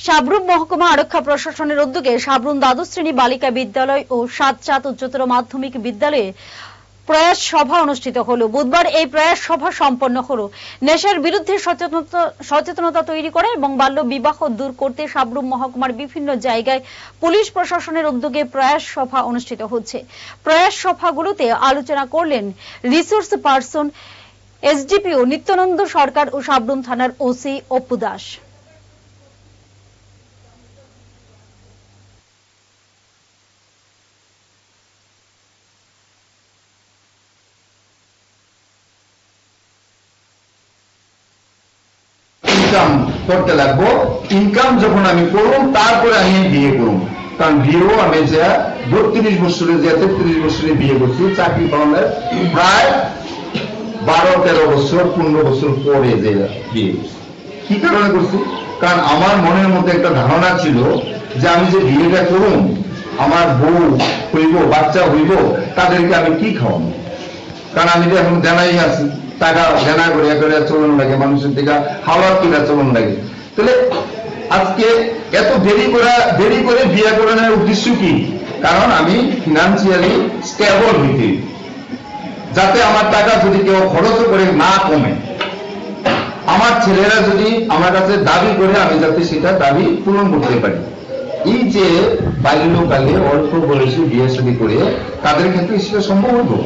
সাবরুম মহকুমা আরক্ষা প্রশাসনের উদ্যোগে সাবরুম দ্বাদশ শ্রেণী বালিকা বিদ্যালয় ও সাতচাঁদ উচ্চতর মাধ্যমিক বিদ্যালয়ে প্রয়াস সভা অনুষ্ঠিত হলো। বুধবার এই প্রয়াস সভা সম্পন্ন হলো। নেশার বিরুদ্ধে সচেতনতা তৈরি করে এবং বাল্য বিবাহ দূর করতে সাবরুম মহকুমার বিভিন্ন জায়গায় পুলিশ প্রশাসনের উদ্যোগে প্রয়াস সভা অনুষ্ঠিত হচ্ছে। প্রয়াস সভাগুলোতে আলোচনা করলেন রিসোর্স পার্সন এসডিপিও নিত্যানন্দ সরকার ও সাবরুম থানার ওসি অপু দাস। ইনকাম করতে লাগবো, ইনকাম যখন আমি করব তারপরে আমি বিয়ে করব। কারণ বিয়েও আমি যা 32 বছরে যে 33 বছরে বিয়ে করছি, চাকরি পাওয়ার প্রায় 12-13 বছর 15 বছর পরে যে বিয়ে করছি। কি কারণে করছি? কারণ আমার মনের মধ্যে একটা ধারণা ছিল যে আমি যে বিয়েটা করব, আমার বউ হইব, বাচ্চা হইব, তাদেরকে আমি কি খাওয়াবো? কারণ আমি তো এখন জানাই আছি, টাকা জানা করে চলন লাগে, মানুষের দিকে হাওয়া কিনা চলন লাগে। তাহলে আজকে এত দেরি করে বিয়ে করানোর উদ্দেশ্য কি? কারণ আমি ফিনান্সিয়ালি স্টেবল হইতে, যাতে আমার টাকা যদি কেউ খরচ করে না কমে, আমার ছেলেরা যদি আমার কাছে দাবি করে আমি যাতে সেটা দাবি পূরণ করতে পারি। এই যে বাল্যকালে অল্প বয়সে বিয়ে শাদী করে তাদের ক্ষেত্রে সেটা সম্ভব হতো।